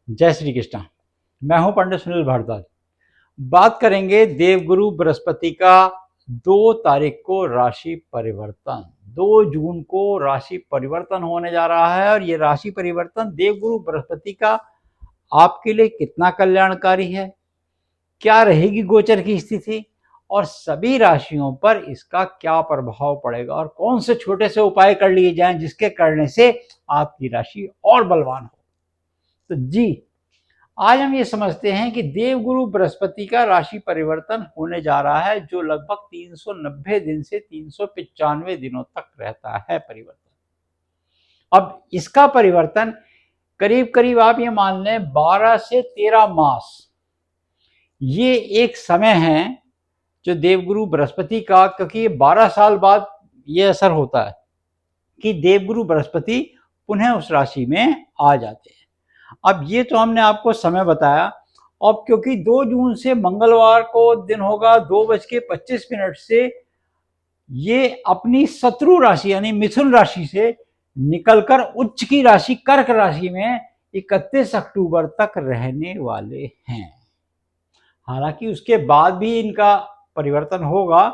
जय श्री कृष्ण। मैं हूं पंडित सुनील भारद्वाज। बात करेंगे देवगुरु बृहस्पति का 2 तारीख को राशि परिवर्तन। 2 जून को राशि परिवर्तन होने जा रहा है और ये राशि परिवर्तन देवगुरु बृहस्पति का आपके लिए कितना कल्याणकारी है, क्या रहेगी गोचर की स्थिति और सभी राशियों पर इसका क्या प्रभाव पड़ेगा और कौन से छोटे से उपाय कर लिए जाएं जिसके करने से आपकी राशि और बलवान हो। तो जी, आज हम ये समझते हैं कि देवगुरु बृहस्पति का राशि परिवर्तन होने जा रहा है, जो लगभग 390 दिन से 395 दिनों तक रहता है परिवर्तन। अब इसका परिवर्तन करीब करीब आप ये मान लें 12 से 13 मास, ये एक समय है जो देवगुरु बृहस्पति का, क्योंकि ये 12 साल बाद ये असर होता है कि देवगुरु बृहस्पति पुनः उस राशि में आ जाते हैं। अब ये तो हमने आपको समय बताया। अब क्योंकि 2 जून से मंगलवार को दिन होगा 2:25 से ये अपनी शत्रु राशि यानी मिथुन राशि से निकलकर उच्च की राशि कर्क राशि में 31 अक्टूबर तक रहने वाले हैं। हालांकि उसके बाद भी इनका परिवर्तन होगा,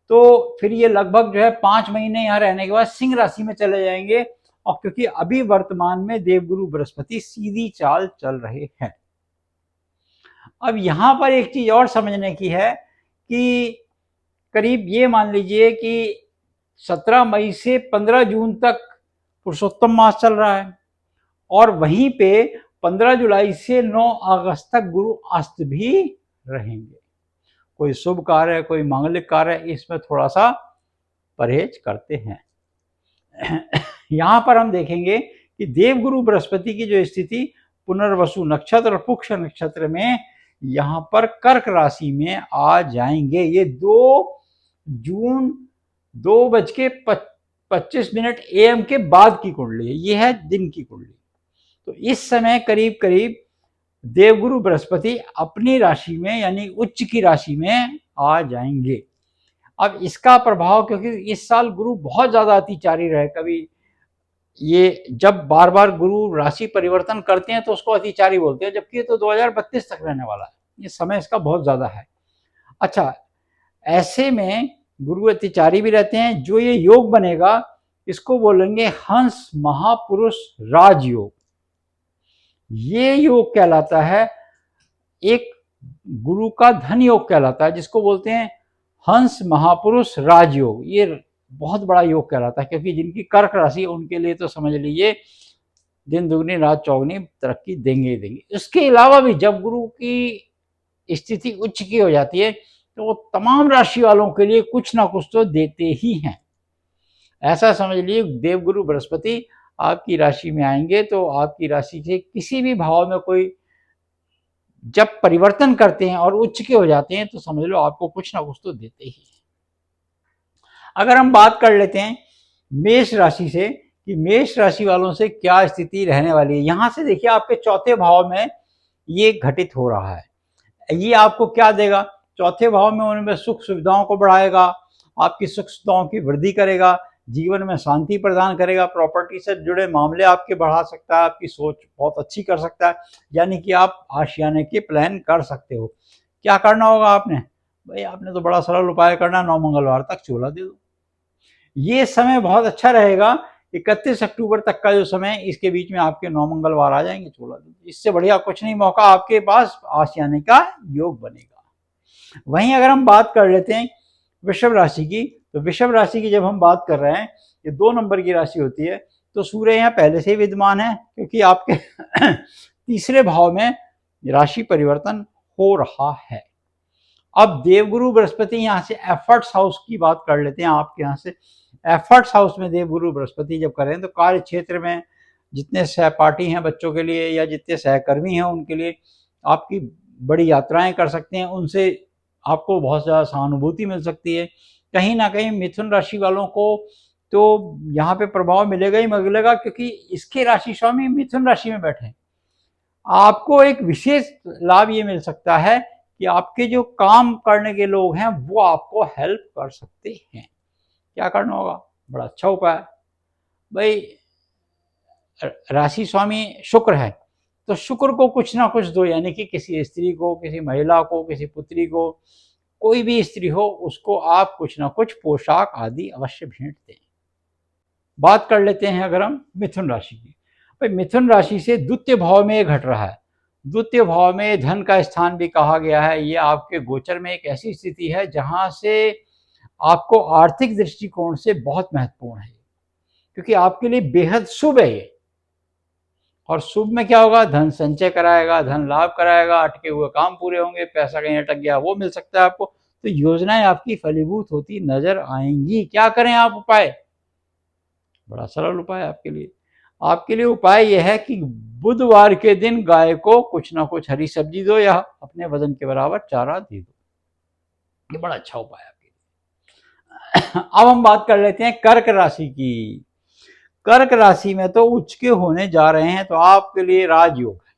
तो फिर ये लगभग जो है 5 महीने यहाँ रहने के बाद सिंह राशि में चले जाएंगे। और क्योंकि अभी वर्तमान में देवगुरु बृहस्पति सीधी चाल चल रहे हैं। अब यहां पर एक चीज और समझने की है कि करीब ये मान लीजिए कि 17 मई से 15 जून तक पुरुषोत्तम मास चल रहा है और वहीं पे 15 जुलाई से 9 अगस्त तक गुरु अस्त भी रहेंगे। कोई शुभ कार्य, कोई मांगलिक कार्य, इसमें थोड़ा सा परहेज करते हैं। यहां पर हम देखेंगे कि देवगुरु बृहस्पति की जो स्थिति पुनर्वसु नक्षत्र और पुष्य नक्षत्र में यहां पर कर्क राशि में आ जाएंगे। ये 2 जून 2:25 AM के बाद की कुंडली है, ये है दिन की कुंडली। तो इस समय करीब करीब देवगुरु बृहस्पति अपनी राशि में यानी उच्च की राशि में आ जाएंगे। अब इसका प्रभाव, क्योंकि इस साल गुरु बहुत ज्यादा अतिचारी रहे, कभी ये जब बार बार गुरु राशि परिवर्तन करते हैं तो उसको अतिचारी बोलते हैं, जबकि ये तो 2032 तक रहने वाला है। ये समय इसका बहुत ज्यादा है। अच्छा, ऐसे में गुरु अतिचारी भी रहते हैं। जो ये योग बनेगा इसको बोलेंगे हंस महापुरुष राजयोग। ये योग कहलाता है, एक गुरु का धन योग कहलाता है, जिसको बोलते हैं हंस महापुरुष राजयोग। ये बहुत बड़ा योग कहलाता है, क्योंकि जिनकी कर्क राशि है उनके लिए तो समझ लीजिए दिन दुगनी रात चौगनी तरक्की देंगे ही देंगे। इसके अलावा भी जब गुरु की स्थिति उच्च की हो जाती है तो वो तमाम राशि वालों के लिए कुछ ना कुछ तो देते ही हैं। ऐसा समझ लीजिए देवगुरु बृहस्पति आपकी राशि में आएंगे तो आपकी राशि से किसी भी भाव में कोई जब परिवर्तन करते हैं और उच्च के हो जाते हैं तो समझ लो आपको कुछ ना कुछ तो देते ही हैं। अगर हम बात कर लेते हैं मेष राशि से कि मेष राशि वालों से क्या स्थिति रहने वाली है। यहां से देखिए आपके चौथे भाव में ये घटित हो रहा है। ये आपको क्या देगा? चौथे भाव में उनमें सुख सुविधाओं को बढ़ाएगा, आपकी सुख सुविधाओं की वृद्धि करेगा, जीवन में शांति प्रदान करेगा, प्रॉपर्टी से जुड़े मामले आपके बढ़ा सकता है, आपकी सोच बहुत अच्छी कर सकता है, यानी कि आप आशियाने के प्लान कर सकते हो। क्या करना होगा आपने? भाई आपने तो बड़ा सरल उपाय करना, 9 मंगलवार तक चूल्हा दे दो। ये समय बहुत अच्छा रहेगा। 31 अक्टूबर तक का जो समय, इसके बीच में आपके 9 मंगलवार आ जाएंगे, चूल्हा दे दो। इससे बढ़िया कुछ नहीं मौका आपके पास आशियाने का योग बनेगा। वहीं अगर हम बात कर लेते हैं वृषभ राशि की, तो वृषभ राशि की जब हम बात कर रहे हैं, ये 2 नंबर की राशि होती है, तो सूर्य यहाँ पहले से ही विद्यमान है, क्योंकि आपके तीसरे भाव में राशि परिवर्तन हो रहा है। अब देवगुरु बृहस्पति यहाँ से एफर्ट्स हाउस की बात कर लेते हैं। आपके यहाँ से एफर्ट्स हाउस में देवगुरु बृहस्पति जब करें तो कार्य क्षेत्र में जितने सहपाठी हैं बच्चों के लिए या जितने सहकर्मी हैं उनके लिए आपकी बड़ी यात्राएं कर सकते हैं, उनसे आपको बहुत ज़्यादा सहानुभूति मिल सकती है। कहीं ना कहीं मिथुन राशि वालों को तो यहाँ पे प्रभाव मिलेगा ही मिलेगा, क्योंकि इसके राशि स्वामी मिथुन राशि में बैठे हैं। आपको एक विशेष लाभ ये मिल सकता है कि आपके जो काम करने के लोग हैं वो आपको हेल्प कर सकते हैं। क्या करना होगा? बड़ा अच्छा उपाय। भाई राशि स्वामी शुक्र है, तो शुक्र को कुछ ना कुछ दो, यानी कि किसी स्त्री को, किसी महिला को, किसी पुत्री को, कोई भी स्त्री हो उसको आप कुछ ना कुछ पोशाक आदि अवश्य भेंट दें। बात कर लेते हैं अगर हम मिथुन राशि की। भाई मिथुन राशि से द्वितीय भाव में घट रहा है, द्वितीय भाव में धन का स्थान भी कहा गया है। ये आपके गोचर में एक ऐसी स्थिति है जहां से आपको आर्थिक दृष्टिकोण से बहुत महत्वपूर्ण है, क्योंकि आपके लिए बेहद शुभ है ये। और शुभ में क्या होगा, धन संचय कराएगा, धन लाभ कराएगा, अटके हुए काम पूरे होंगे, पैसा कहीं अटक गया वो मिल सकता है आपको। तो योजनाएं आपकी फलीभूत होती नजर आएंगी। क्या करें आप उपाय, बड़ा सरल उपाय आपके लिए उपाय यह है कि बुधवार के दिन गाय को कुछ ना कुछ हरी सब्जी दो या अपने वजन के बराबर चारा दे दो। ये बड़ा अच्छा उपाय है आपके लिए। अब हम बात कर लेते हैं कर्क राशि की। कर्क राशि में तो उच्च के होने जा रहे हैं, तो आपके लिए राजयोग है,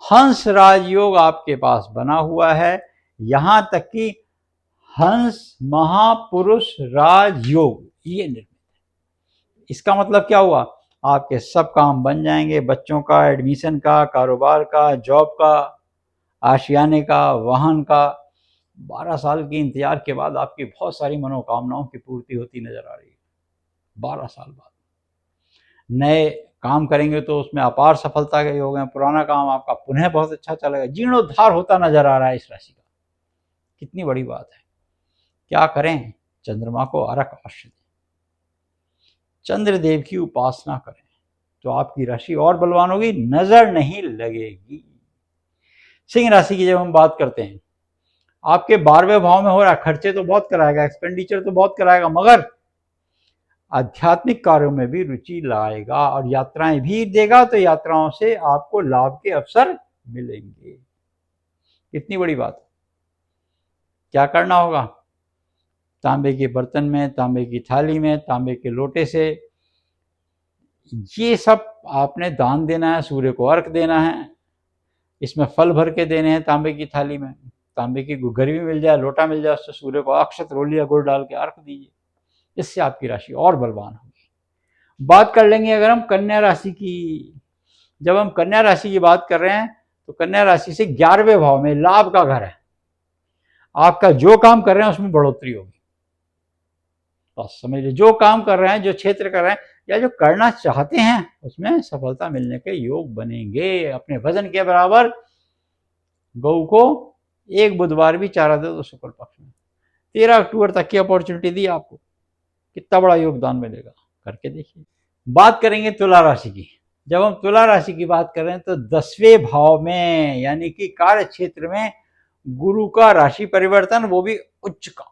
हंस राजयोग आपके पास बना हुआ है। यहां तक कि हंस महापुरुष राजयोग ये निर्मित है। इसका मतलब क्या हुआ, आपके सब काम बन जाएंगे, बच्चों का एडमिशन का, कारोबार का, जॉब का, आशियाने का, वाहन का। 12 साल के इंतजार के बाद आपकी बहुत सारी मनोकामनाओं की पूर्ति होती नजर आ रही है। 12 साल बाद नए काम करेंगे तो उसमें अपार सफलता के योग हैं। पुराना काम आपका पुनः बहुत अच्छा चलेगा। जीर्णोद्धार होता नजर आ रहा है इस राशि का। कितनी बड़ी बात है। क्या करें, चंद्रमा को अर्घ अवश्य दें, चंद्रदेव की उपासना करें, तो आपकी राशि और बलवान होगी, नजर नहीं लगेगी। सिंह राशि की जब हम बात करते हैं, आपके 12वें भाव में हो रहा है, खर्चे तो बहुत कराएगा, एक्सपेंडिचर तो बहुत कराएगा, मगर आध्यात्मिक कार्यों में भी रुचि लाएगा और यात्राएं भी देगा, तो यात्राओं से आपको लाभ के अवसर मिलेंगे। कितनी बड़ी बात। क्या करना होगा, तांबे के बर्तन में, तांबे की थाली में, तांबे के लोटे से ये सब आपने दान देना है, सूर्य को अर्घ देना है। इसमें फल भर के देने हैं तांबे की थाली में, तांबे की गरवी मिल जाए, लोटा मिल जाए, उससे सूर्य को अक्षत रोली या गुड़ डाल के अर्घ दीजिए। इससे आपकी राशि और बलवान होगी। बात कर लेंगे अगर हम कन्या राशि की। जब हम कन्या राशि की बात कर रहे हैं तो कन्या राशि से 11वें भाव में लाभ का घर है। आपका जो काम कर रहे हैं उसमें बढ़ोतरी होगी। बस समझ लीजिए, जो काम कर रहे हैं, जो क्षेत्र कर रहे हैं या जो करना चाहते हैं उसमें सफलता मिलने के योग बनेंगे। अपने वजन के बराबर गौ को एक बुधवार भी चारा दे दो शुक्ल पक्ष में। 13 अक्टूबर तक की अपॉर्चुनिटी दी आपको, कितना बड़ा योगदान मिलेगा, करके देखिए। बात करेंगे तुला राशि की। जब हम तुला राशि की बात कर रहे हैं तो 10वें भाव में यानी कि कार्य क्षेत्र में गुरु का राशि परिवर्तन, वो भी उच्च का,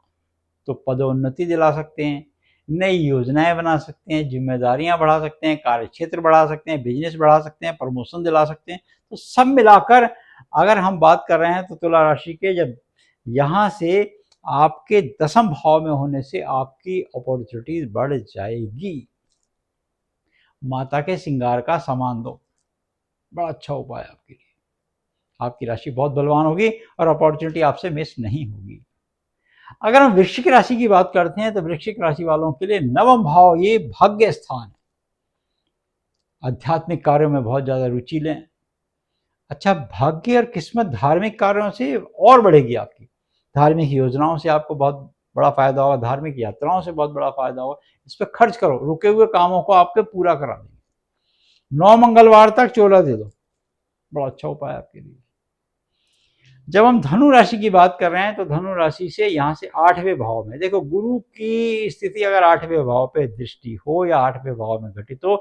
तो पदोन्नति दिला सकते हैं, नई योजनाएं बना सकते हैं, जिम्मेदारियां बढ़ा सकते हैं, कार्य क्षेत्र बढ़ा सकते हैं, बिजनेस बढ़ा सकते हैं, प्रमोशन दिला सकते हैं। तो सब मिलाकर अगर हम बात कर रहे हैं तो तुला राशि के जब यहाँ से आपके 10वें भाव में होने से आपकी अपॉर्चुनिटीज बढ़ जाएगी। माता के श्रृंगार का सामान दो, बड़ा अच्छा उपाय आपके लिए। आपकी राशि बहुत बलवान होगी और अपॉर्चुनिटी आपसे मिस नहीं होगी। अगर हम वृश्चिक राशि की बात करते हैं तो वृश्चिक राशि वालों के लिए 9वां भाव ये भाग्य स्थान है। आध्यात्मिक कार्यों में बहुत ज्यादा रुचि लें। अच्छा, भाग्य और किस्मत धार्मिक कार्यों से और बढ़ेगी आपकी। धार्मिक योजनाओं से आपको बहुत बड़ा फायदा होगा, धार्मिक यात्राओं से बहुत बड़ा फायदा होगा। इस पर खर्च करो, रुके हुए कामों को आपके पूरा करा देंगे। 9 मंगलवार तक चोला दे दो, बड़ा अच्छा उपाय आपके लिए। जब हम धनु राशि की बात कर रहे हैं तो धनु राशि से यहाँ से 8वें भाव में, देखो गुरु की स्थिति अगर 8वें भाव पे दृष्टि हो या 8वें भाव में घटित हो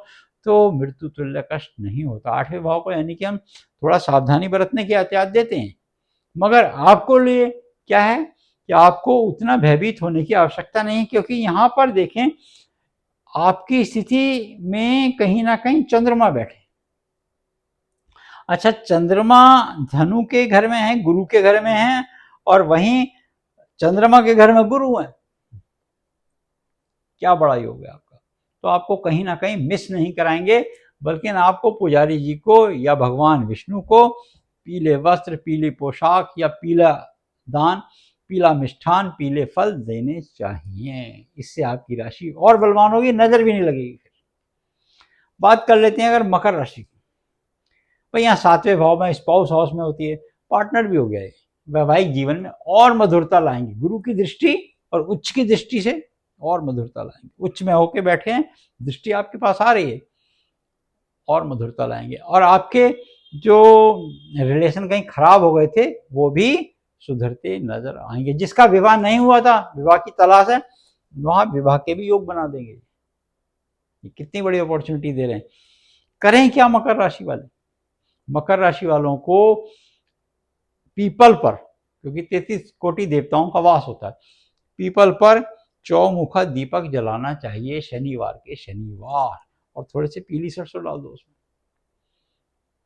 तो मृत्यु तुल्य कष्ट नहीं होता। 8वें भाव को यानी कि हम थोड़ा सावधानी बरतने की एहतियात देते हैं, मगर आपको लिए क्या है कि आपको उतना भयभीत होने की आवश्यकता नहीं, क्योंकि यहाँ पर देखें आपकी स्थिति में कहीं ना कहीं चंद्रमा बैठे। अच्छा, चंद्रमा धनु के घर में है, गुरु के घर में है, और वहीं चंद्रमा के घर में गुरु है। क्या बड़ा योग है आपका। तो आपको कहीं ना कहीं मिस नहीं कराएंगे, बल्कि आपको पुजारी जी को या भगवान विष्णु को पीले वस्त्र, पीली पोशाक या पीला दान, पीला मिष्ठान, पीले फल देने चाहिए। इससे आपकी राशि और बलवान होगी, नजर भी नहीं लगेगी। बात कर लेते हैं अगर मकर राशि की। भाई यहाँ 7वें भाव में स्पाउस हाउस में होती है, पार्टनर भी हो गया है। वैवाहिक जीवन में और मधुरता लाएंगे, गुरु की दृष्टि और उच्च की दृष्टि से और मधुरता लाएंगे। उच्च में होके बैठे हैं, दृष्टि आपके पास आ रही है, और मधुरता लाएंगे। और आपके जो रिलेशन कहीं खराब हो गए थे वो भी सुधरते नजर आएंगे। जिसका विवाह नहीं हुआ था, विवाह की तलाश है, वहां विवाह के भी योग बना देंगे। ये कितनी बड़ी अपॉर्चुनिटी दे रहे हैं। करें क्या मकर राशि वाले? मकर राशि वालों को पीपल पर, क्योंकि 33 कोटि देवताओं का वास होता है, पीपल पर चौमुखा दीपक जलाना चाहिए शनिवार के शनिवार, और थोड़े से पीली सरसों डाल दो उसमें,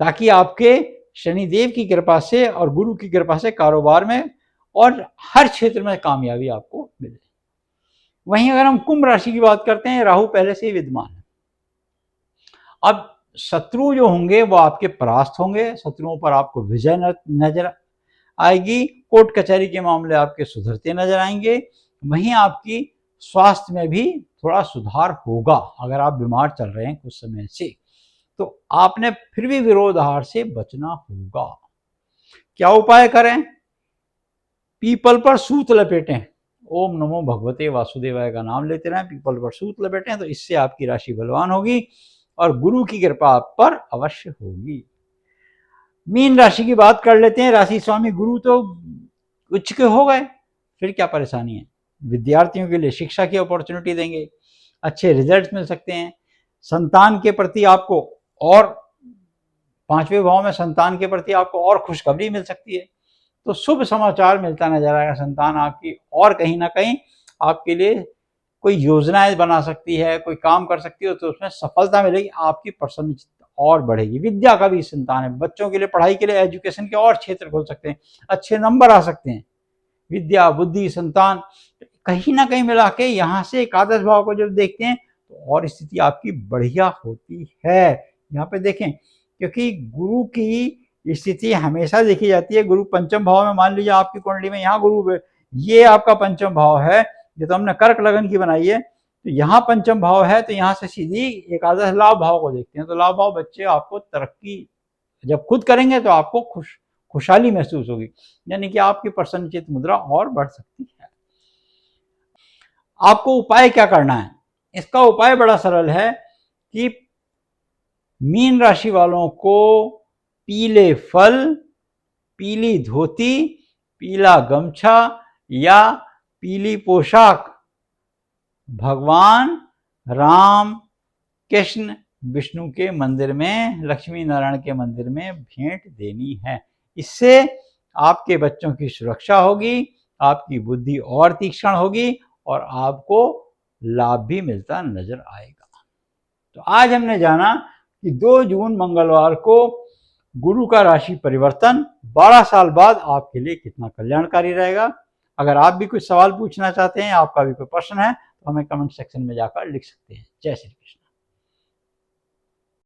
ताकि आपके शनिदेव की कृपा से और गुरु की कृपा से कारोबार में और हर क्षेत्र में कामयाबी आपको मिले। वहीं अगर हम कुंभ राशि की बात करते हैं, राहु पहले से ही विद्यमान है। अब शत्रु जो होंगे वो आपके परास्त होंगे, शत्रुओं पर आपको विजय नजर आएगी, कोर्ट कचहरी के मामले आपके सुधरते नजर आएंगे। वहीं आपकी स्वास्थ्य में भी थोड़ा सुधार होगा। अगर आप बीमार चल रहे हैं कुछ समय से, तो आपने फिर भी विरोध आहार से बचना होगा। क्या उपाय करें? पीपल पर सूत लपेटें, ओम नमो भगवते वासुदेवाय का नाम लेते रहें, पीपल पर सूत लपेटें, तो इससे आपकी राशि बलवान होगी और गुरु की कृपा आप पर अवश्य होगी। मीन राशि की बात कर लेते हैं। राशि स्वामी गुरु तो उच्च के हो गए, फिर क्या परेशानी है? विद्यार्थियों के लिए शिक्षा की अपॉर्चुनिटी देंगे, अच्छे रिजल्ट मिल सकते हैं। संतान के प्रति आपको, और 5वें भाव में संतान के प्रति आपको और खुशखबरी मिल सकती है, तो शुभ समाचार मिलता नजर आएगा संतान आपकी, और कहीं ना कहीं आपके लिए कोई योजनाएं बना सकती है, कोई काम कर सकती है, तो उसमें सफलता मिलेगी, आपकी प्रसन्नता और बढ़ेगी। विद्या का भी संतान है, बच्चों के लिए पढ़ाई के लिए एजुकेशन के और क्षेत्र खोल सकते हैं, अच्छे नंबर आ सकते हैं। विद्या, बुद्धि, संतान कहीं ना कहीं मिला के यहाँ से एकादश भाव को जब देखते हैं तो और स्थिति आपकी बढ़िया होती है। यहाँ पे देखें, क्योंकि गुरु की स्थिति हमेशा देखी जाती है। गुरु पंचम भाव में, मान लीजिए आपकी कुंडली में यहाँ गुरु, ये आपका पंचम भाव है, ये तो हमने कर्क लगन की बनाई है, तो यहाँ पंचम भाव है, तो यहाँ से सीधी एकादश लाभ भाव को देखते हैं। तो लाभ भाव बच्चे आपको तरक्की जब खुद करेंगे तो आपको खुशहाली महसूस होगी, यानी कि आपकी प्रसन्नचित्त मुद्रा और बढ़ सकती है। आपको उपाय क्या करना है? इसका उपाय बड़ा सरल है कि मीन राशि वालों को पीले फल, पीली धोती, पीला गमछा या पीली पोशाक भगवान राम, कृष्ण, विष्णु के मंदिर में, लक्ष्मी नारायण के मंदिर में भेंट देनी है। इससे आपके बच्चों की सुरक्षा होगी, आपकी बुद्धि और तीक्ष्ण होगी और आपको लाभ भी मिलता नजर आएगा। तो आज हमने जाना कि 2 जून मंगलवार को गुरु का राशि परिवर्तन 12 साल बाद आपके लिए कितना कल्याणकारी रहेगा। अगर आप भी कुछ सवाल पूछना चाहते हैं, आपका भी कोई प्रश्न है, तो हमें कमेंट सेक्शन में जाकर लिख सकते हैं। जय श्री कृष्ण।